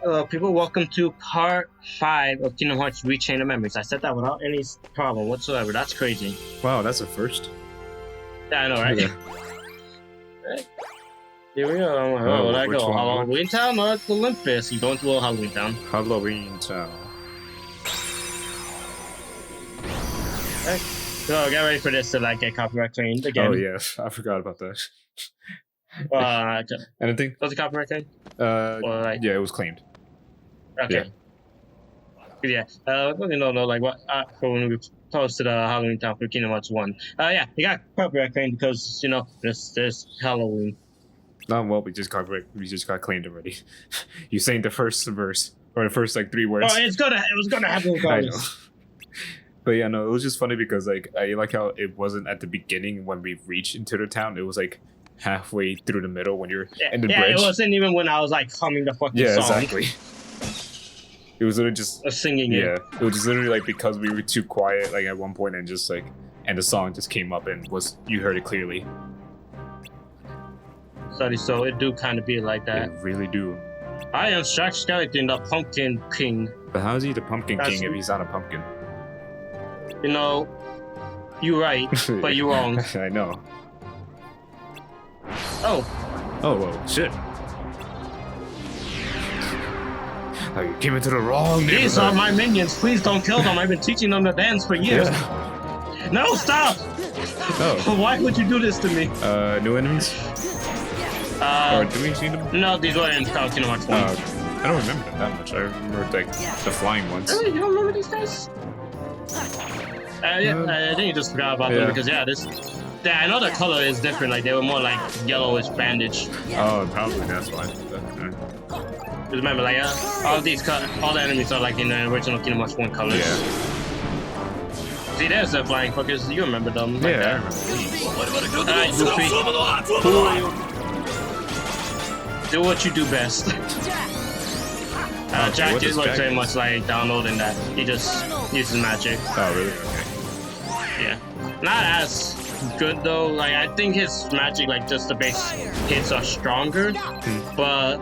Hello, people. Welcome to part 5 of Kingdom Hearts ReChain of Memories. I said that without any problem whatsoever. That's crazy. Wow, that's a first. Yeah, I know, right? Yeah. Right. Here we go. Oh, where I go? Halloween Town or Olympus? You going to a Halloween Town? Halloween Town. Right. So get ready for this to like get copyright claimed again. Oh yeah, I forgot about that. Anything? Was it copyright claimed? Yeah, it was claimed. Okay. Yeah. You know, like what? For when we posted Halloween Town for Kingdom Hearts 1. Yeah, we got copyright claimed because you know this Halloween. Well, we just got claimed already. You saying the first verse or the first like 3 words. Oh, it was gonna happen regardless. I know. But yeah, no, it was just funny because like I like how it wasn't at the beginning when we reached into the town. It was like halfway through the middle when you're in the bridge. Yeah, it wasn't even when I was like humming the fucking song. Yeah, exactly. It was literally just singing. Yeah, it was just literally like because we were too quiet like at one point and just like and the song just came up and you heard it clearly. So it do kind of be like that. It really do. I am Jack Skeleton, the Pumpkin King. But how is he the Pumpkin King if he's not a pumpkin? You know, you're right, but you're wrong. I know. Oh, well, shit. Oh, you came into the wrong neighborhood. These are my minions. Please don't kill them. I've been teaching them to dance for years. Yeah. No, stop! Oh. Why would you do this to me? New enemies? Or do we see them? No, these were in Kingdom Hearts 1. I don't remember them that much. I remember like the flying ones. Really? You don't remember these guys? Yeah, I think you just forgot about them because yeah, I know the color is different. Like they were more like yellowish bandage. Oh, probably that's why. Just remember, like all the enemies are like in the original Kingdom Hearts 1 colors. Yeah. See, there's the flying fuckers. You remember them? Like Yeah. Alright, Goofy. Who are you? Do what you do best. Jack just looks very much like Donald in that he just uses magic. Oh, really? Okay. Yeah. Not as good though. Like I think his magic, like just the base hits are stronger, but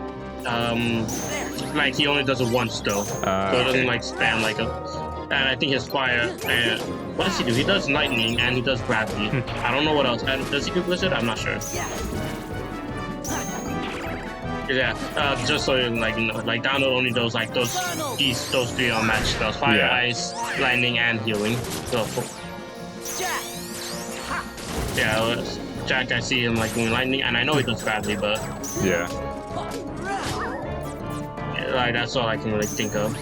like he only does it once though, so it doesn't like spam like a. And I think his fire. What does he do? He does lightning and he does gravity. I don't know what else. Does he do blizzard? I'm not sure. Yeah, just so like you know, like Donald only does like those 3 magic spells: fire, ice, lightning, and healing. So yeah, Jack, I see him like doing lightning, and I know he does gravity, but yeah, like that's all I can really think of.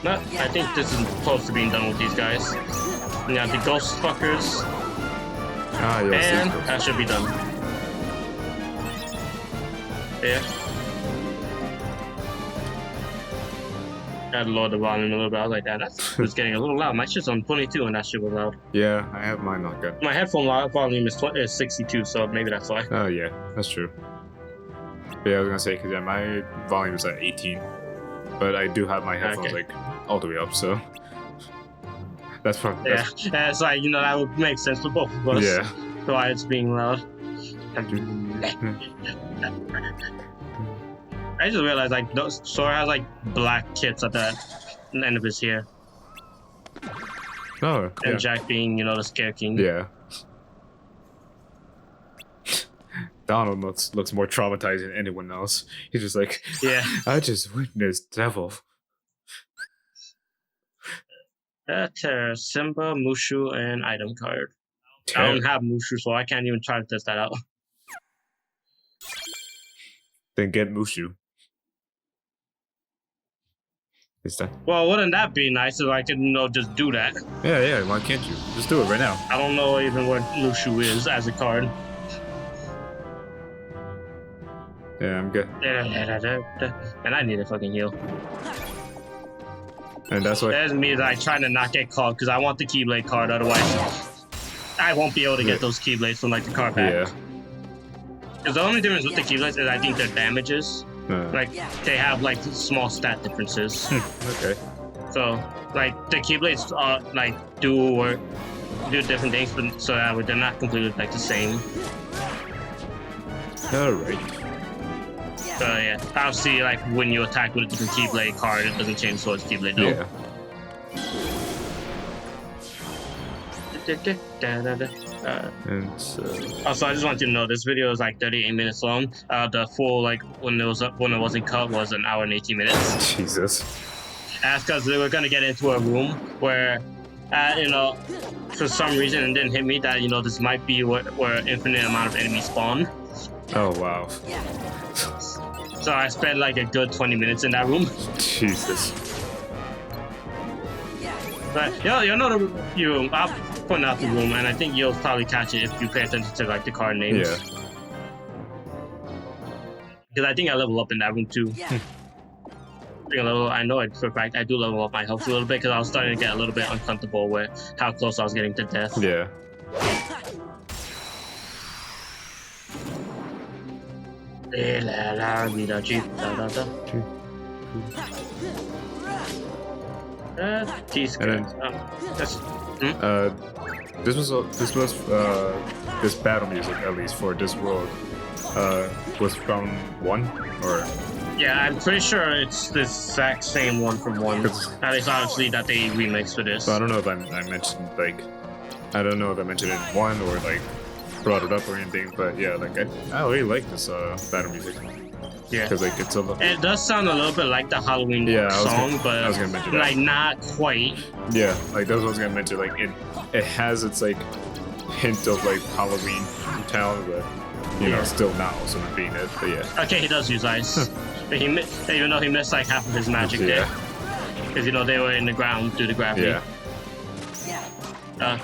No, I think this is close to being done with these guys. We got the ghost fuckers, and that should be done. Yeah. Gotta lower the volume a little bit. I was like, that was getting a little loud. My shit's on 22 and that shit was loud. Yeah, I have mine not good. My headphone volume is 62, so maybe that's why. Oh yeah, that's true. But yeah, I was gonna say, because my volume is at 18. But I do have my headphones like all the way up, so that's probably... Yeah, it's like, you know, that would make sense for both of us. Yeah. Why it's being loud. I just realized like Sora has like black tips at the end of his hair. Oh, and Jack being, you know, the Scare King. Yeah. Donald looks more traumatized than anyone else. He's just like, yeah, I just witnessed devil. Simba, Mushu, and item card. I don't have Mushu, so I can't even try to test that out. Then get Mushu. Is that? Well, wouldn't that be nice if I could, you know, just do that? Yeah. Why can't you? Just do it right now. I don't know even what Mushu is as a card. Yeah, I'm good. And I need a fucking heal. And that's why. That means I try to not get caught because I want the Keyblade card. Otherwise, I won't be able to get those Keyblades from like the card pack. Yeah. Because the only difference with the Keyblades is I think their damages. Like they have like small stat differences. Okay. So like the Keyblades are like do different things, but so that they're not completely like the same. Alright. Yeah, obviously, like when you attack with a different Keyblade card, it doesn't change Sword's Keyblade. No? Yeah. And so... Also, I just want you to know this video is like 38 minutes long. The full like when it wasn't cut was an hour and 18 minutes. Jesus. That's because we were gonna get into a room where, you know, for some reason it didn't hit me that this might be where infinite amount of enemies spawn. Oh wow. So I spent like a good 20 minutes in that room. Jesus. But you'll know I'll point out the room, and I think you'll probably catch it if you pay attention to like the card names. Yeah. Because I think I level up in that room too. I know it for a fact. I do level up my health a little bit because I was starting to get a little bit uncomfortable with how close I was getting to death. Yeah. This battle music, at least for this world, was from 1 or. Yeah, I'm pretty sure it's the exact same one from 1. At least obviously that they remixed for this. So I don't know if I mentioned I don't know if I mentioned it in 1 or like brought it up or anything, but yeah, like I really like this battle music. Yeah, because like it's a little. It does sound a little bit like the Halloween song, but I was gonna mention like not quite. Yeah, like that's what I was gonna mention. Like it has its like hint of like Halloween town, but you know, still not also not being it. But yeah. Okay, he does use ice, but even though he missed like half of his magic there, because they were in the ground due to gravity. Yeah.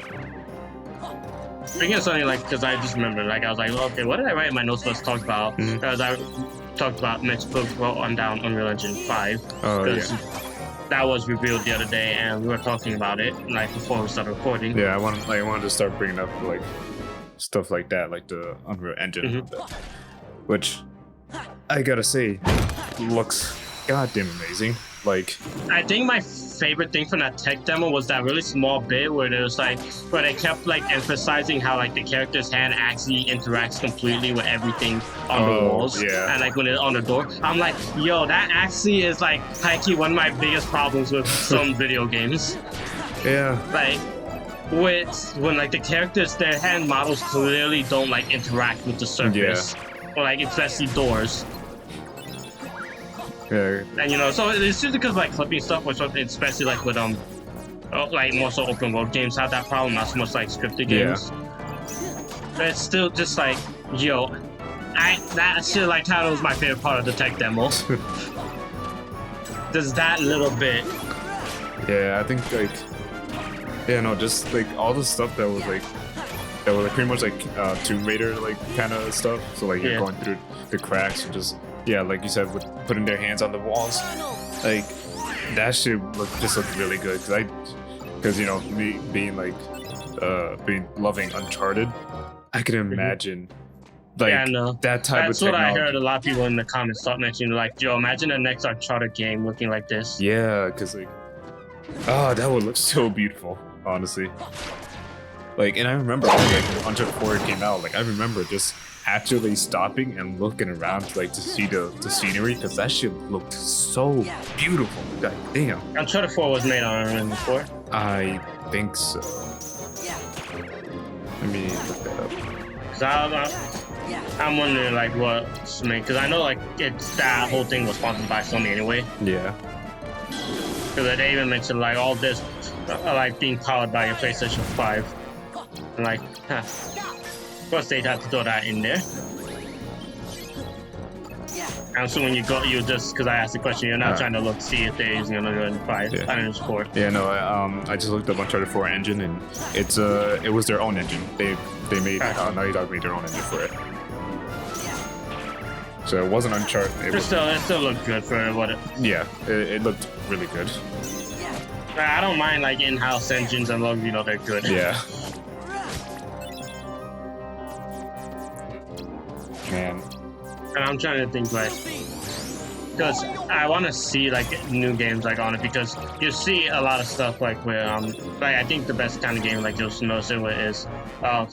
Speaking of something like, because I just remember, like I was like, well, okay, what did I write in my notes? Let's talk about. Because I talked about next book on down Unreal Engine 5. Oh yeah. That was revealed the other day, and we were talking about it like before we started recording. Yeah, I wanted to start bringing up like stuff like that, like the Unreal Engine, which I gotta say looks goddamn amazing. Like, I think my favorite thing from that tech demo was that really small bit where there was like where they kept like emphasizing how like the character's hand actually interacts completely with everything on the walls. Yeah. And like when it's on the door, I'm like, yo, that actually is like high-key one of my biggest problems with some video games. Yeah. Like when like the characters, their hand models clearly don't like interact with the surface. Or like especially doors. Yeah. And so it's just because like clipping stuff or something, especially like with like more so open world games have that problem, not so much like scripted games. But it's still just like, yo, that shit like kind of was my favorite part of the tech demo. Just that little bit. Yeah, I think like just like all the stuff that was like pretty much like Tomb Raider like kind of stuff. So like you're going through the cracks and just like you said, with putting their hands on the walls, like that shit looked really good. Because me being like being loving Uncharted, I can imagine like that type of technology. That's what I heard a lot of people in the comments start mentioning, like, yo, imagine the next Uncharted game looking like this. Yeah, because like, that would look so beautiful, honestly. Like, and I remember when Uncharted 4 came out, like I remember just actually stopping and looking around like to see the scenery, because that shit looked so beautiful. God damn. Uncharted 4 was made on Unreal Engine 4? I think so. Let me look that up. Cause I'm wondering like what's made, because I know like that whole thing was sponsored by Sony anyway. Yeah. Because they even mentioned like all this like being powered by your PlayStation 5. And like, of course they'd have to throw that in there. And so when you just, because I asked the question, you're not trying to look see if they're using Unreal Engine 5, Unreal 4. Yeah, no, I just looked up Uncharted 4 engine, and it was their own engine. They made Naughty Dog made their own engine for it. So it wasn't Uncharted. It still looked good for what it. Yeah, it looked really good. I don't mind like in-house engines as long as they're good. Yeah. Man. And I'm trying to think like, because I want to see like new games like on it, because you see a lot of stuff like where like I think the best kind of game like you'll notice it with is Final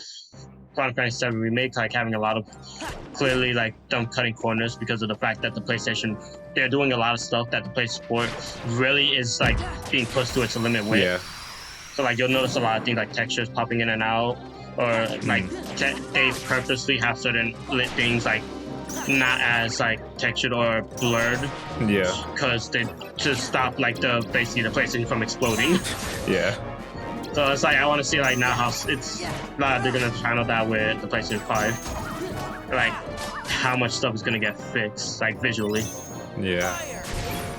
Fantasy VII Remake, like having a lot of clearly like them cutting corners because of the fact that the PlayStation, they're doing a lot of stuff that the PlayStation 4 really is like being pushed to its limit with. Yeah. So like you'll notice a lot of things like textures popping in and out, or like they purposely have certain lit things like not as like textured or blurred. Yeah. Because they just stop like basically the PlayStation from exploding. Yeah. So it's like I want to see like now how it's they're gonna channel that with the PlayStation 5, like how much stuff is gonna get fixed like visually. Yeah.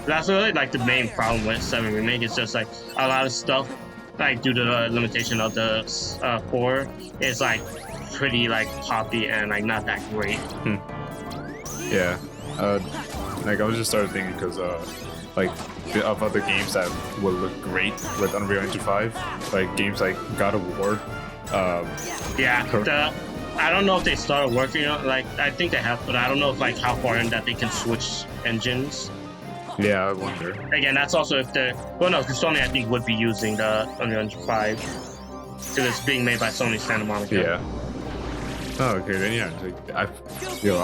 That's really like the main problem with 7 Remake. It's just like a lot of stuff like due to the limitation of the 4 is like pretty like poppy and like not that great. Yeah. Like I was just started thinking because like of other games that will look great with Unreal Engine 5, like games like God of War. I don't know if they started working on, like I think they have, but I don't know if like how far in that they can switch engines. Yeah, I wonder. Again, that's also if the because Sony I think would be using the Unreal Engine 5 because it's being made by Sony Santa Monica. Yeah. Oh, okay, then yeah. Like, I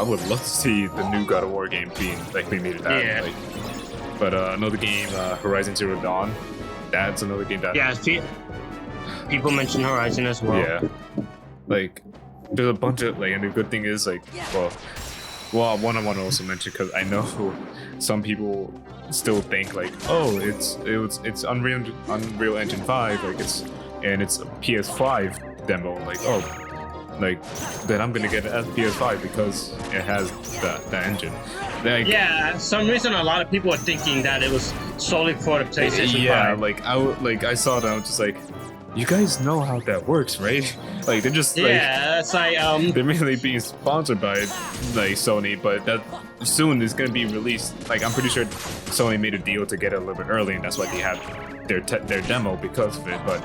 would love to see the new God of War game being like made that. Yeah. Like, but another game, Horizon Zero Dawn. That's another game that. Yeah, people mention Horizon as well. Yeah. Like, there's a bunch of like, and the good thing is like, well, one I want to also mention because I know some people still think like, oh, it's Unreal Engine 5, like it's a PS5 demo, like like then I'm gonna get it at PS5 because it has the engine. Like, yeah, some reason a lot of people are thinking that it was solely for the PlayStation 5. Yeah, I saw that, I was just like, you guys know how that works, right? Like they're just it's like they're mainly being sponsored by like Sony, but that soon is gonna be released. Like I'm pretty sure Sony made a deal to get it a little bit early, and that's why they had their demo because of it. But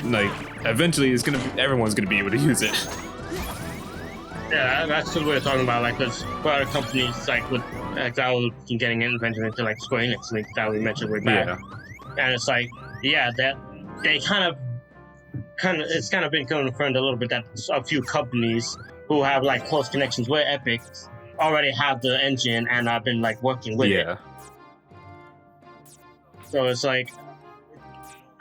like eventually, everyone's gonna be able to use it. Yeah, that's what we're talking about. Like, because for other companies, like with example, getting invented into like Square Enix, like that we mentioned way back, and it's like, yeah, that they it's kind of been confirmed a little bit that a few companies who have like close connections with Epic already have the engine and have been like working with it. So it's like,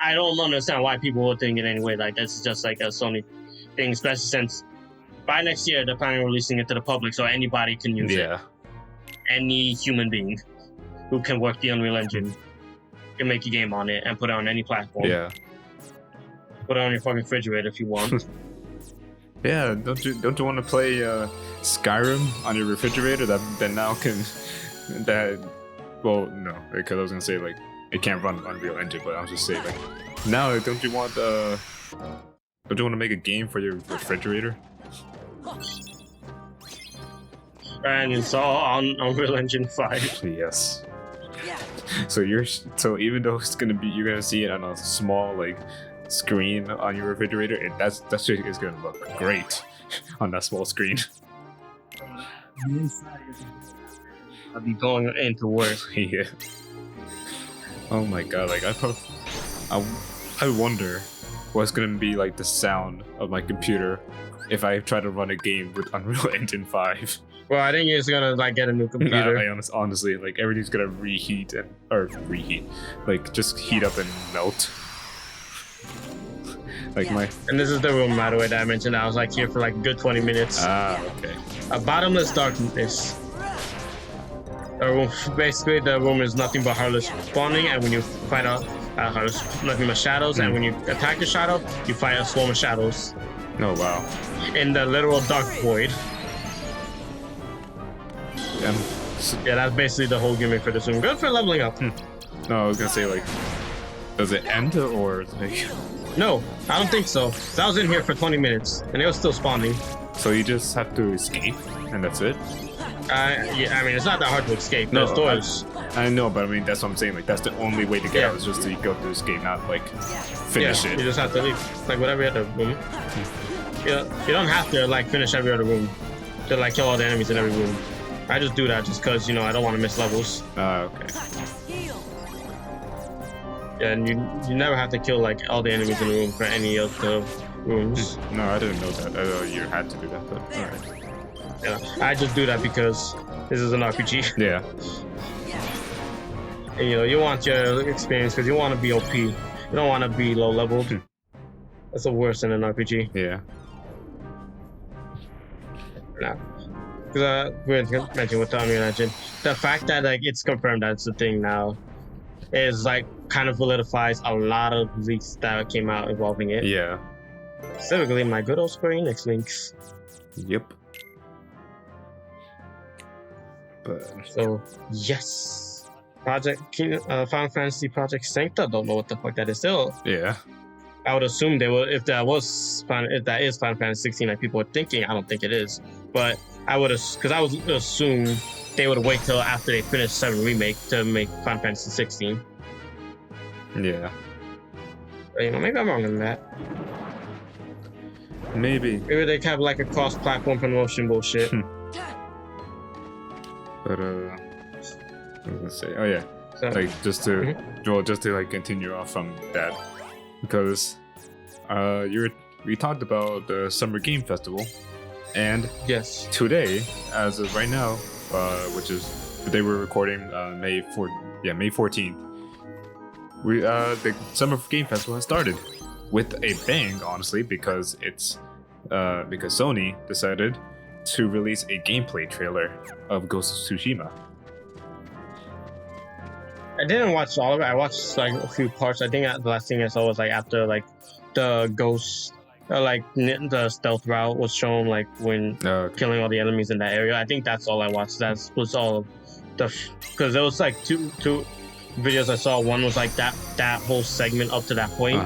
I don't understand why people would think it anyway. Like it's just like a Sony thing, especially since by next year they're planning on releasing it to the public, so anybody can use it. Any human being who can work the Unreal Engine can make a game on it and put it on any platform. Put it on your fucking refrigerator if you want. Yeah, don't you want to play Skyrim on your refrigerator? That now can well, no, because I was gonna say like it can't run Unreal Engine, but I was just saying like now don't you want to make a game for your refrigerator? And it's all on Unreal Engine 5. Yes. So even though you're gonna see it on a small like screen on your refrigerator, that's just is gonna look great on that small screen. I'll be going into work. Yeah. Oh my god! Like I wonder what's gonna be like the sound of my computer if I try to run a game with Unreal Engine 5. Well, I think it's gonna like get a new computer. Honestly, like everything's gonna reheat, like just heat up and melt. Like And this is the room, by the way, that I mentioned. I was like here for like a good 20 minutes. Okay. A bottomless darkness. Basically, the room is nothing but heartless spawning, and when you fight nothing but shadows, and when you attack the shadow, you fight a swarm of shadows. Oh wow. In the literal dark void. Yeah, that's basically the whole gimmick for this room. Good for leveling up. No, I was gonna say like, does it end or like? No, I don't think so. I was in here for 20 minutes, and it was still spawning. So you just have to escape, and that's it? Yeah, I mean, it's not that hard to escape. There's doors. I know, but I mean, that's what I'm saying. Like, that's the only way to get out is just to go to escape, not like finish it. You just have to leave. Like whatever other room. You don't have to like finish every other room to like kill all the enemies in every room. I just do that just because I don't want to miss levels. Okay. Yeah, and you never have to kill like all the enemies in the room for any of the rooms. No, I didn't know that. I thought you had to do that, but alright. You know, I just do that because this is an RPG. Yeah. And, you know, you want your experience because you want to be OP. You don't want to be low leveled. That's the worst in an RPG. Yeah. No. Because we mentioned with the Unreal Engine, the fact that like it's confirmed that it's a thing now is like kind of validifies a lot of leaks that came out involving it. Yeah. Specifically, my good old Square Enix links. Yep. But So yes, Final Fantasy Project Sancta. Don't know what the fuck that is still. yeah. I would assume they would if that is Final Fantasy 16 like people are thinking. I don't think it is, but I would because I would assume they would wait till after they finish 7 Remake to make Final Fantasy 16. Yeah. But, you know, maybe I'm wrong on that. Maybe. Maybe they have like a cross-platform promotion bullshit. But I was gonna say, oh yeah, So, like just to like continue off from that, because we talked about the Summer Game Festival, and yes, today, as of right now, which is the day we're recording, May 14th, the Summer Game Festival has started with a bang, honestly, because because Sony decided to release a gameplay trailer of Ghost of Tsushima. I didn't watch all of it. I watched like a few parts. I think the last thing I saw was like after like the ghost, the stealth route was shown, like when killing all the enemies in that area. I think that's all I watched. That was all the because there was like two videos I saw. One was like that whole segment up to that point,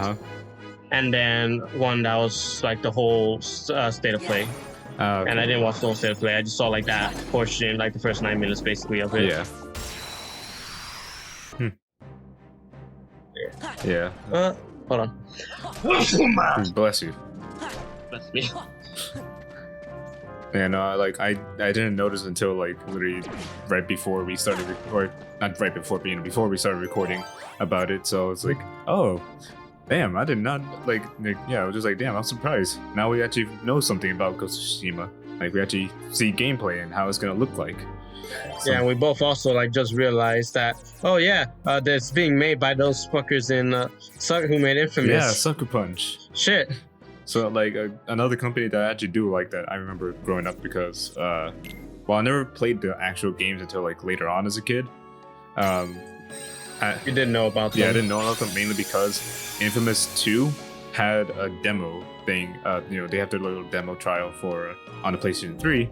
and then one that was like the whole state of play. Okay. And I didn't watch the whole state of play. I just saw like that portion, like the first 9 minutes basically of it. Yeah. Yeah. Hold on. Bless you. That's me. And like I didn't notice until like literally right before we started, or not right before, before we started recording about it. So it's like, oh, damn! I did not like. Yeah, I was just like, damn! I'm surprised. Now we actually know something about Ghost of Tsushima. Like we actually see gameplay and how it's gonna look like. So, yeah, we both also like just realized that. Oh yeah, that's being made by those fuckers in who made Infamous. Yeah, Sucker Punch. Shit. So like another company that I actually do like that I remember growing up because I never played the actual games until like later on as a kid. You didn't know about them. Yeah, I didn't know about them mainly because Infamous 2 had a demo thing. They have their little demo trial on the PlayStation 3,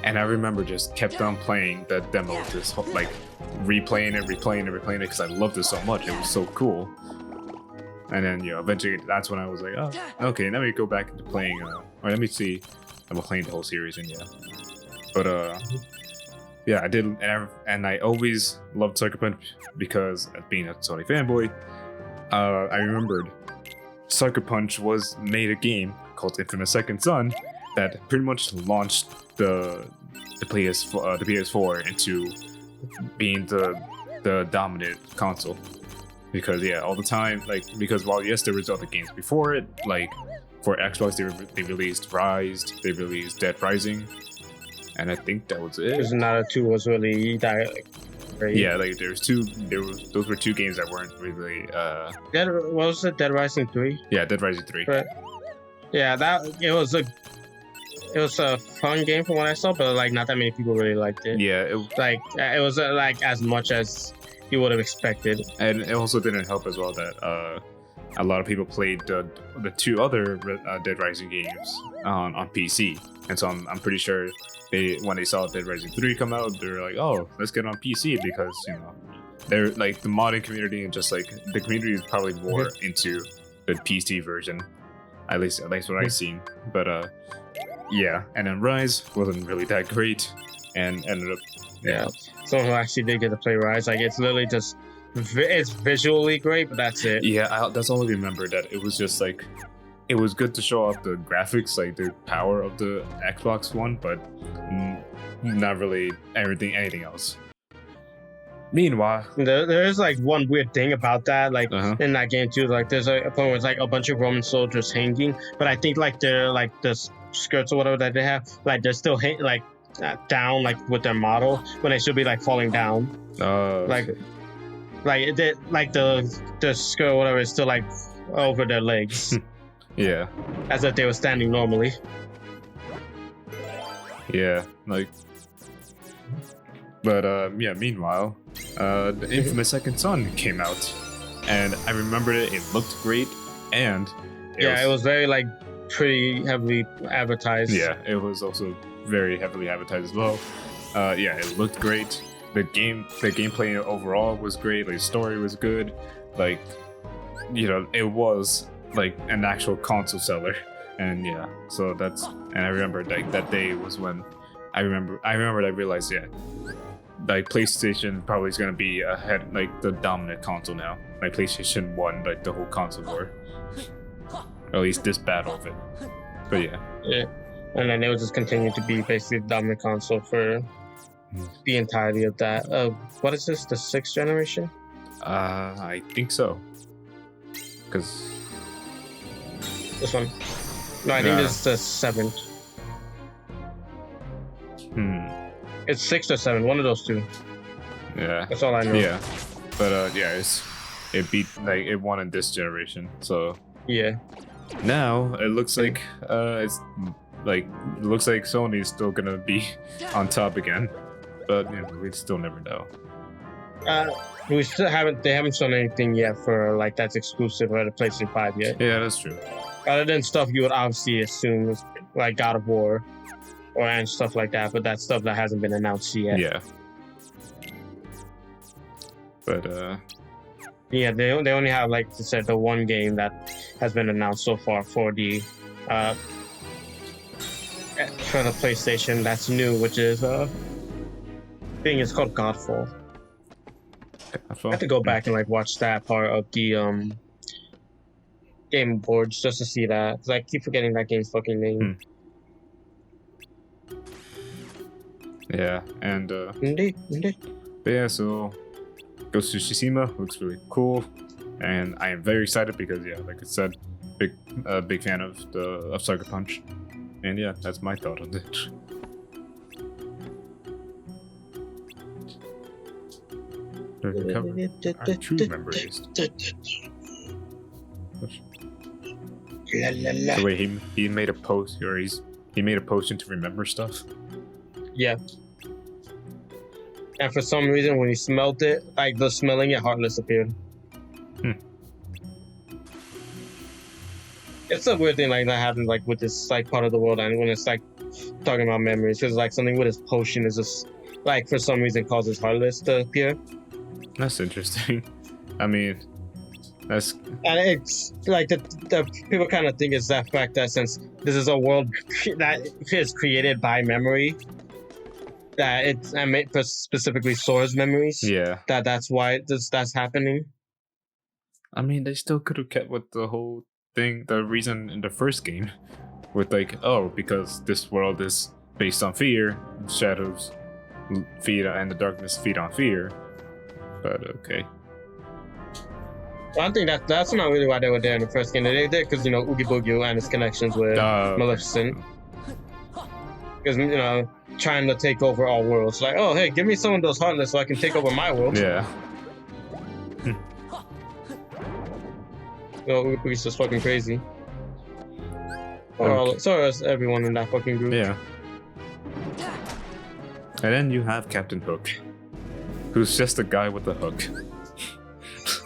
and I remember just kept on playing that demo, just like replaying it because I loved it so much. It was so cool. And then eventually that's when I was like, oh, okay, let me go back into playing. Or let me see. I'm playing the whole series, and but yeah, I did, and I always loved Sucker Punch because being a Sony fanboy, I remembered Sucker Punch made a game called Infamous Second Son that pretty much launched the PS4 into being the dominant console. Because all the time, because while yes, there was other games before it, like for Xbox they released Rise, they released Dead Rising, and I think that was it. Because Nada 2 was really great. Yeah, like those were two games that weren't really What was it? Dead Rising 3? Yeah, Dead Rising 3. Right. Yeah, it was a fun game from what I saw, but like not that many people really liked it. Yeah, it was like as much as you would have expected. And it also didn't help as well that a lot of people played the two other Dead Rising games on PC, and so I'm pretty sure when they saw Dead Rising 3 come out, they were like, oh, let's get on PC because they're like the modding community and just like the community is probably more into the PC version, at least what I've seen. But yeah, and then Rise wasn't really that great, and ended up someone who actually did get to play Rise, like it's literally just it's visually great, but that's it. Yeah, that's all I remember, that it was just like it was good to show off the graphics, like the power of the Xbox One, but not really anything else. Meanwhile, there is like one weird thing about that, like in that game too. Like there's a point where it's like a bunch of Roman soldiers hanging, but I think like they're like the skirts or whatever that they have, like they're still like down like with their model when they should be like falling down. Like the skirt or whatever is still like over their legs. Yeah. As if they were standing normally. Yeah, like. But yeah, meanwhile, the infamous Second Son came out, and I remembered it. It looked great, and it was very like pretty heavily advertised. Yeah, it was also very heavily advertised as well. Yeah, it looked great. The gameplay overall was great. Like, the story was good. Like, you know, it was like an actual console seller, and yeah. So and I remember like that day was when I realized, yeah, like PlayStation probably is gonna be ahead, like the dominant console now. Like PlayStation won like the whole console war, or at least this battle of it. But yeah. Yeah, and then it will just continue to be basically the dominant console for the entirety of that. What is this? The 6th generation? I think so. Cause this one. No, I think this is the 7th. It's 6 or 7, one of those two. Yeah. That's all I know. Yeah. But yeah, it won in this generation. So yeah. Now it looks like Sony's still gonna be on top again. But you know, we still never know. They haven't shown anything yet for like that's exclusive or the PlayStation 5 yet. Yeah, that's true. Other than stuff you would obviously assume is like God of War and stuff like that, but that's stuff that hasn't been announced yet. Yeah. But yeah, they only have, like I said, the one game that has been announced so far for the PlayStation that's new, which is thing is called Godfall. I have to go back and like watch that part of the Game Boards just to see that, because I keep forgetting that game's fucking name. Yeah, and Indeed. But yeah, so Ghost of Tsushima looks really cool, and I am very excited because yeah, like I said, big fan of Sucker Punch, and yeah, that's my thought on it. Our true memories. So wait, he made a post, or he made a potion to remember stuff. Yeah. And for some reason, when he smelled it, like the smelling it, Heartless appeared. It's a weird thing like that happens like with this like part of the world, and when it's like talking about memories, because like something with his potion is just like for some reason causes Heartless to appear. That's interesting. I mean, and it's like the people kind of think it's that fact that since this is a world that is created by memory, that it's made for specifically Sora's memories. Yeah. That's why that's happening. I mean, they still could have kept with the whole thing, the reason in the first game, with like, oh, because this world is based on fear, shadows feed and the darkness feed on fear. But okay. Well, I think that's not really why they were there in the first game. They did because, you know, Oogie Boogie and his connections with Maleficent. Because, you know, trying to take over all worlds. Like, oh, hey, give me some of those Heartless so I can take over my world. Yeah. You know, Oogie Boogie's just fucking crazy. So is everyone in that fucking group. Yeah. And then you have Captain Hook, who's just a guy with a hook.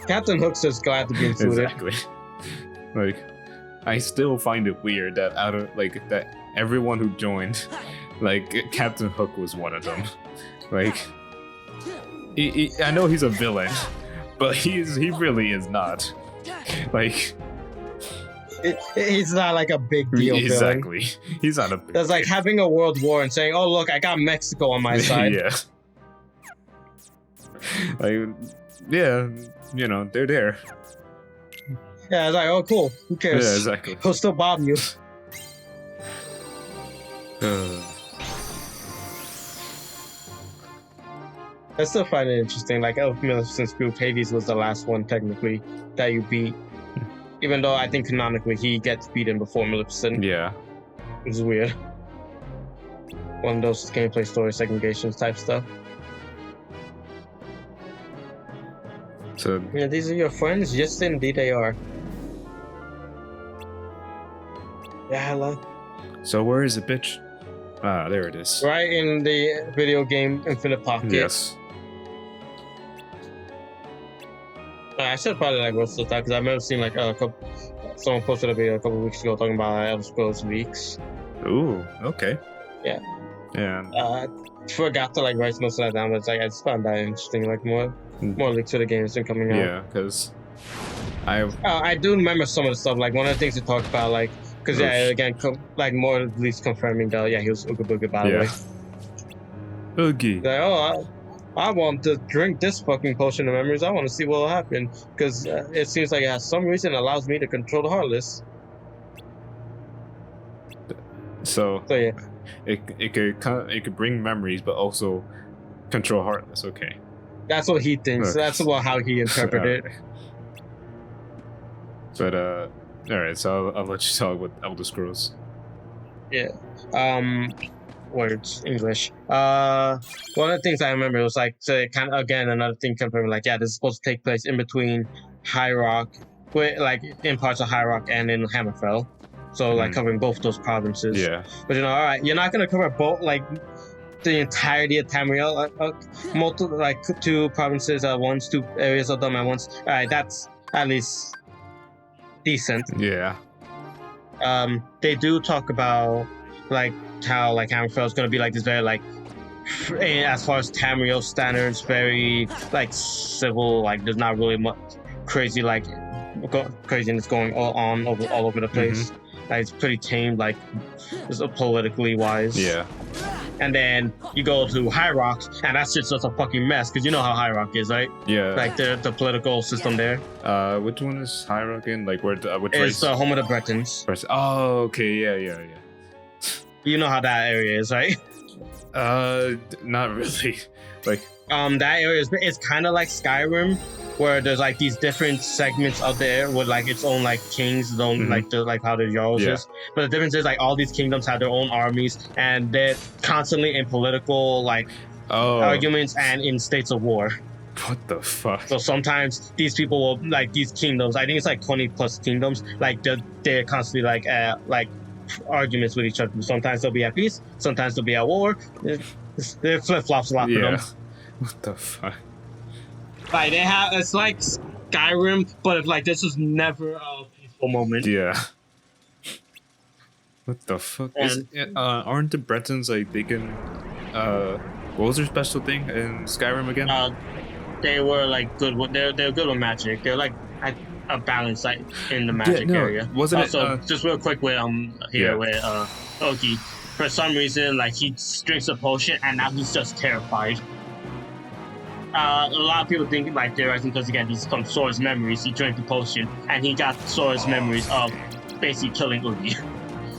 Captain Hook's just glad to be included. Exactly. Like, I still find it weird that that everyone who joined, like, Captain Hook was one of them. Like, I know he's a villain, but he really is not. Like, he's not like a big deal. Exactly. Villain. He's not a big That's like having a world war and saying, "Oh, look, I got Mexico on my side." Yeah. Like, yeah, you know, they're there. Yeah, it's like, oh, cool. Who cares? Yeah, exactly. He'll still bomb you. I still find it interesting. Like, of Maleficent's group, Hades was the last one technically that you beat. Even though I think canonically he gets beaten before Maleficent. Yeah. Which is weird. one of those gameplay story segregations type stuff. So Yeah, these are your friends? Yes, indeed they are. Yeah, hello. So where is it, bitch? Ah, there it is. Right in the video game Infinite Pocket. Yes. I should probably like roast that because I remember seeing like a couple. Someone posted a video a couple weeks ago talking about Elder Scrolls leaks. Ooh, okay. Yeah. Yeah. Forgot to like write most of that down, but it's like I just found that interesting. Like more leaks to the games been coming out. Yeah, because I do remember some of the stuff. Like one of the things we talked about, like because again, like more at least confirming that he was Ooga Booga by the way. Oogie. Like I want to drink this fucking potion of memories. I want to see what will happen because it seems like it has some reason it allows me to control the Heartless. So yeah, it could bring memories, but also control Heartless. Okay. That's what he thinks. Okay. That's how he interpreted it. But all right. So I'll let you talk with Elder Scrolls. Yeah. Words English. One of the things I remember was like so kind of again another thing confirming like this is supposed to take place in between High Rock, like in parts of High Rock and in Hammerfell, so like covering both those provinces. Yeah. But all right, you're not gonna cover both like the entirety of Tamriel, multiple like 2 provinces at once, 2 areas of them at once. All right, that's at least decent. Yeah. They do talk about like how like Hammerfell is going to be like this very like as far as Tamriel standards very like civil, like there's not really much crazy like craziness going all over the place. Like it's pretty tame, like politically wise. Yeah. And then you go to High Rock, and that's just a fucking mess because you know how High Rock is, right? Yeah. Like the political system there. Which one is High Rock in? Like which it's race? the home of the Bretons. Oh, okay, yeah. You know how that area is, right? Not really. Like that area is kind of like Skyrim, where there's like these different segments out there with like its own like kings, its own like how the Jarls is. But the difference is like all these kingdoms have their own armies, and they're constantly in political like arguments and in states of war. What the fuck? So sometimes these people will like these kingdoms. I think it's like 20 plus kingdoms. Like they're constantly like arguments with each other. Sometimes they'll be at peace. Sometimes they'll be at war. They're flip flops a lot for them. What the fuck? Like they have, it's like Skyrim, but if like this is never a peaceful moment. Yeah. What the fuck? Aren't the Bretons like they can? What was their special thing in Skyrim again? They were like good. They're good with magic. They're like a balance like in the magic area. Wasn't also, just real quick with with Oki. For some reason, like he drinks a potion and now he's just terrified. A lot of people think like theorizing because he got these Sora's memories. He drank the potion and he got Sora's memories of basically killing Ugi.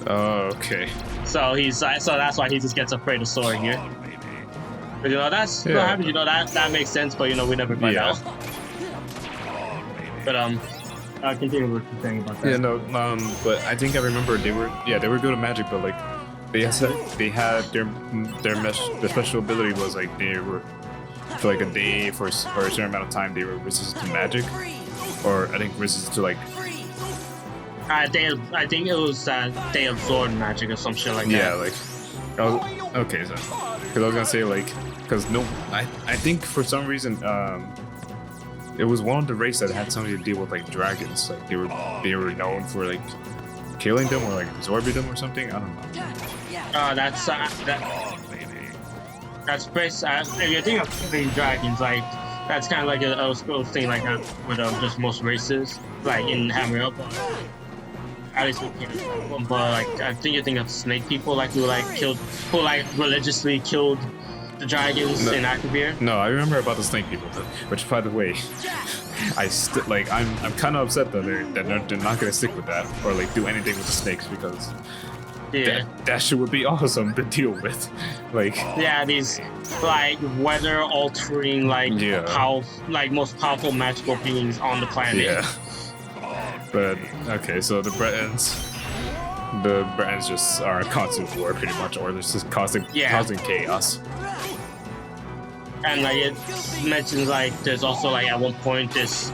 Oh, okay. So that's why he just gets afraid of Sora here. But that's what happens. That makes sense. But we never find out. But I'll continue what you're saying about that. Yeah, no. But I think I remember they were good at magic, but like they had their special ability was like they were for like a day for a certain amount of time they were resistant to magic, or I think resistant to like. I think it was that they absorbed magic or some shit like that. Yeah, like. Okay, so because I was gonna say like because I think for some reason it was one of the race that had something to deal with like dragons. Like they were known for like killing them or like absorbing them or something. I don't know. That's based. If you think of killing dragons, like that's kind of like a thing like that with just most races, like in Hammerfell. At least but like I think you think of snake people like who religiously killed the dragons in Akavir. No, I remember about the snake people, which by the way, I'm kind of upset that they're not gonna stick with that or like do anything with the snakes because that shit would be awesome to deal with. Like these like weather altering most powerful magical beings on the planet. Yeah. But okay, so the Bretons. the brands just are a constant war pretty much, or they're just causing chaos. And like it mentions like there's also like at one point this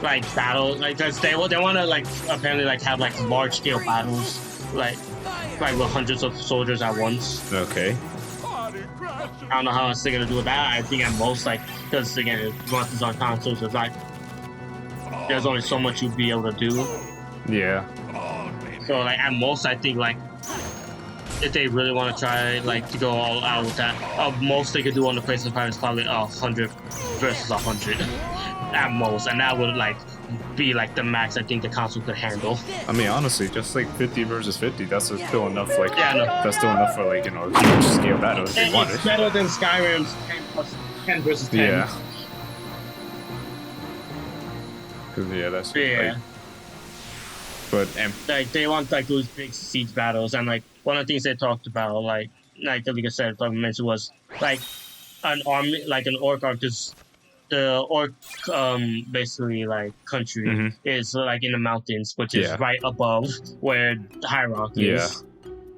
like battle like cause they want to like apparently like have like large scale battles like with hundreds of soldiers at once. Okay. I don't know how else they're gonna do with that. I think at most like because again once it's on consoles it's like there's only so much you'd be able to do. Yeah. So like at most I think like if they really want to try like to go all out with that, most they could do on the PlayStation 5 is probably 100 versus 100 at most, and that would like be like the max I think the console could handle. I mean, honestly, just like 50 versus 50, that's still enough. Like, yeah, no. That's still enough for like huge scale battles if you want it. It's better than Skyrim's 10 versus 10. Yeah. Yeah, that's yeah. Like, like they want like those big siege battles, and like one of the things they talked about, like the League of said, mentioned was like an army, like an orc artist. The orc, basically like country is like in the mountains, which is right above where the High Rock is.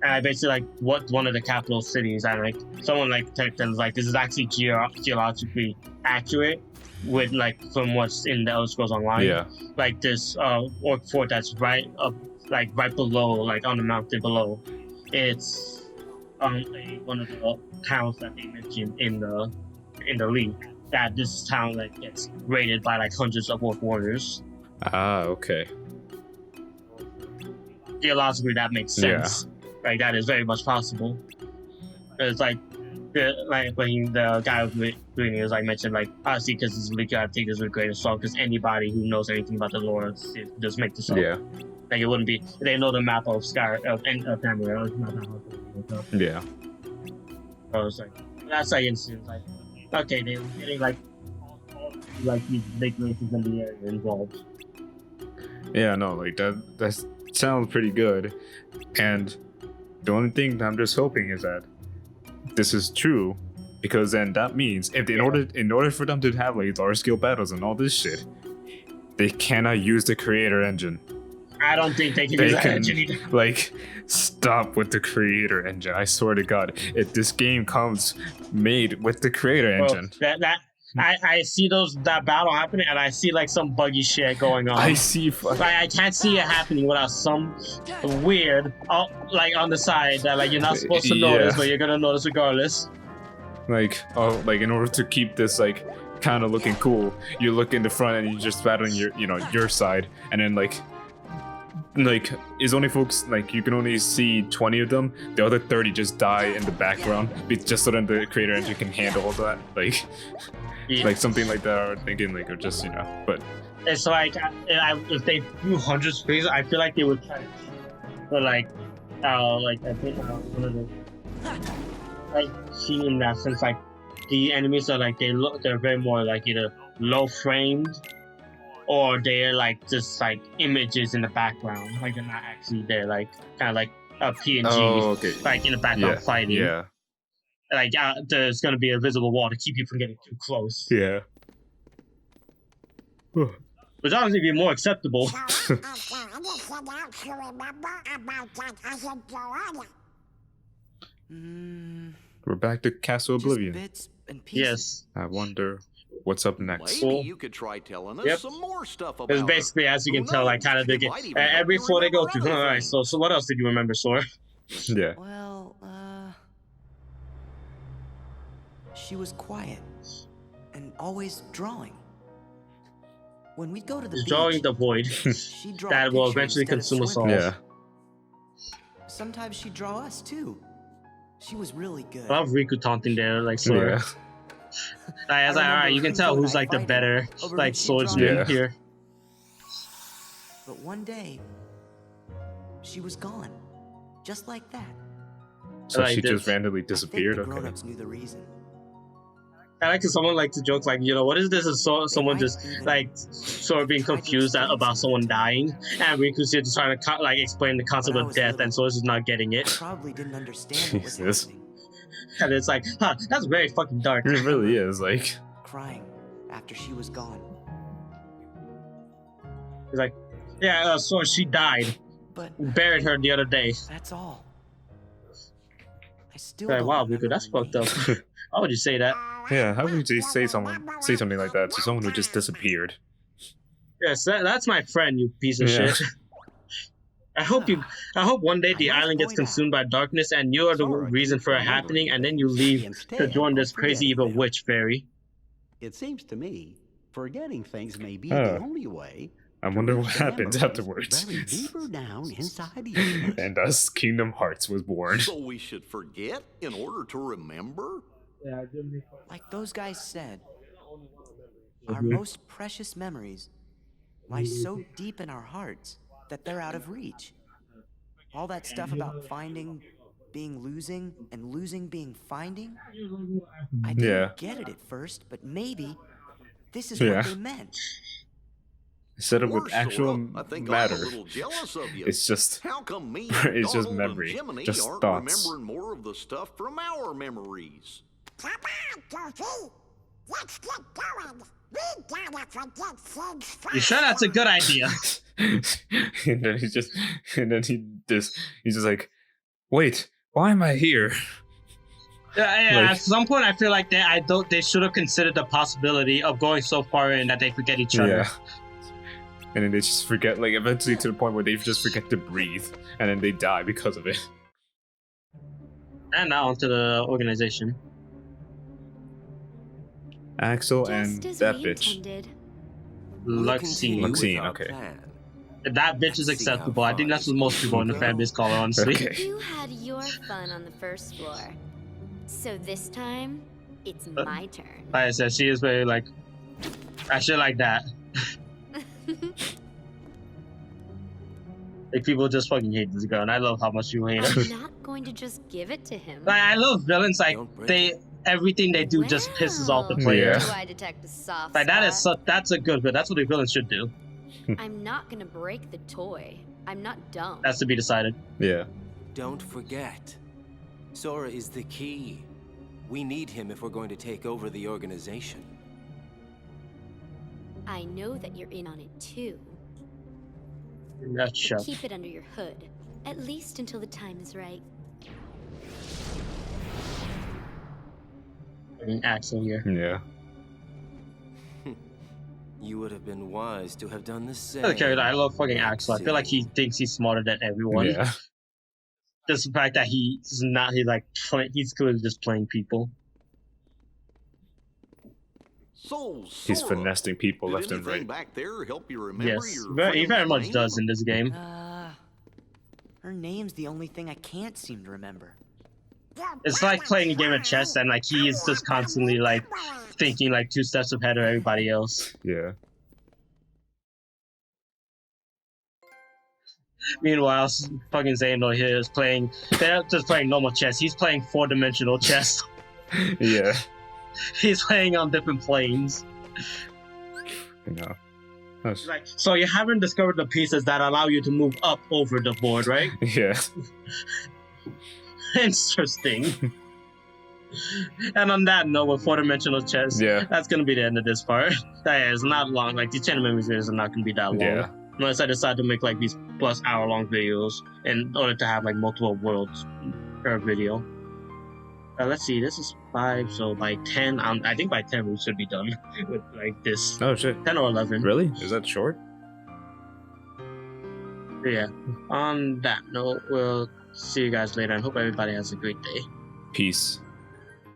And I basically like what one of the capital cities, and like someone like typed in like this is actually geologically accurate with like from what's in the Elder Scrolls Online. Yeah. Like this orc fort that's right up, like right below, like on the mountain below. It's one of the towns that they mentioned in the league. That this town like gets raided by like hundreds of orc warriors. Ah, okay. Geologically, that makes sense. Yeah. Like that is very much possible. It's like when the guy with Green was like mentioned like obviously because it's league, I think this is a great assault because anybody who knows anything about the lore just make this up. Yeah. Like it wouldn't be they know the map of Sky of Tamriel. It's not that hard to yeah. So it's like that's like instant like. Okay, they were getting like these big races in the area involved. Yeah, no, like that sounds pretty good. And the only thing that I'm just hoping is that this is true, because then that means if in order for them to have like large scale battles and all this shit, they cannot use the creator engine. I don't think they can use that engine either. Like, stop with the creator engine. I swear to God, if this game comes made with the creator engine. I see that battle happening, and I see like some buggy shit going on. I see. Like I can't see it happening without some weird, like on the side that like you're not supposed to notice, but you're gonna notice regardless. Like, in order to keep this like kind of looking cool, you look in the front and you're just battling your side, and then like is only folks like you can only see 20 of them. The other 30 just die in the background, just so that the creator engine can handle that. Like, like something like that. Or thinking like, or just but it's like if they do hundreds of spaces, I feel like they would try to, but like I think one of the like see in that sense like the enemies are like they're very more like either low framed. Or they're like just like images in the background, like they're not actually there, like kind of like a PNG, like in the background fighting. Yeah. Like there's gonna be a visible wall to keep you from getting too close. Yeah. Which honestly be more acceptable. We're back to Castle Oblivion. Yes. I wonder what's up next. Maybe you could try telling us some more stuff about it's basically, as you can tell, like kind of the every floor they go through. All right, so what else did you remember, Sora? Yeah. Well, she was quiet and always drawing. When we'd go to the beach, drawing the void that will eventually consume us all. Yeah. Sometimes she'd draw us too. She was really good. I love Riku taunting there, like Sora. Yeah. I was like, all right, you can tell who's like the better like swordsman here. But one day, she was gone, just like that. So she just randomly disappeared. I think the grown-ups knew the reason. I like someone like to joke like, what is this? Is someone just like sort of being confused about someone dying, and Riku's here just trying to like explain the concept of death, and Sora's just not getting it. Probably didn't understand what was happening. And it's like, that's very fucking dark. It really is, like crying after she was gone. It's like, yeah, so she died. but Buried her the other day. that's all. I still Like, don't wow, remember Rico, that's her fucked name. up. Why would you say that? Yeah, how would you say something like that to someone who just disappeared? Yes, that's my friend, you piece of Yeah. shit. I hope one day the I must island gets point out, consumed by darkness and you are the Sora reason keeps for it remembering happening, and then you things leave to instead join of this crazy forgetting evil them. witch fairy. It seems to me forgetting things may be Huh. the only way. I to wonder reach what the happens memories afterwards. buried deeper down inside each of us. And thus, Kingdom Hearts was born. So we should forget in order to remember? Like those guys said, our Mhm. most precious memories lie so deep in our hearts that they're out of reach. All that stuff about finding being losing and losing being finding, I didn't Yeah. get it at first, but maybe this is Yeah. what they meant. Instead of Or, with actual Sora, I think I'm a matter, little jealous of you. it's just How come me it's just Donald memory, and Jiminy just aren't thoughts. remembering more of the stuff from our memories? Come on, Goofy. Let's get going. We gotta forget things fast. You sure that's a good idea? And then he's just like, wait, why am I here? Yeah, Like- at some point I feel like they should have considered the possibility of going so far in that they forget each other. Yeah. And then they just forget, like, eventually to the point where they just forget to breathe, and then they die because of it. And now onto the organization. Axel and Just as that we bitch. intended. Luxine. Luxine, okay. That bitch is acceptable. I think that's what most people in the fan base call her, honestly. Okay. You had your fun on the first floor. So this time, it's my turn. Like I said, she is very like, I shit like that. Like people just fucking hate this girl, and I love how much you hate her. I'm not going to just give it to him. Like, I love villains. Like everything they do just pisses off the Wow. player. Yeah. Do I detect a soft Like that is spot? that's a good. That's what the villain should do. I'm not gonna break the toy. I'm not dumb. That's to be decided. Yeah. Don't forget, Sora is the key. We need him if we're going to take over the organization. I know that you're in on it too. That's shut. Keep it under your hood, at least until the time is right. Axel here. Yeah. You would have been wise to have done the same. Another character, I love fucking Axel. I feel like he thinks he's smarter than everyone. Yeah. Just the fact that he's not, he's clearly just playing people. So, He's Sora, finessing people did left and anything right. back there help you remember Yes, your he very friend's much name? does in this game. Her name's the only thing I can't seem to remember. It's like playing a game of chess, and like he is just constantly like thinking like 2 steps ahead of everybody else. Yeah. Meanwhile, fucking Xehanort here is playing. They're just playing normal chess. He's playing 4-dimensional chess. Yeah. He's playing on different planes. No. That's- Like, so you haven't discovered the pieces that allow you to move up over the board, right? Yeah. Interesting. And on that note, with 4-dimensional chess, Yeah. that's gonna be the end of this part. That is not long. Like these channel memories videos are not gonna be that long. Yeah. Unless I decide to make like these plus hour-long videos in order to have like multiple worlds per video. Let's see, this is 5, so by 10, I think by 10 we should be done with like this. Oh shit. 10 or 11. Really? Is that short? Yeah. On that note, we'll see you guys later and hope everybody has a great day. Peace.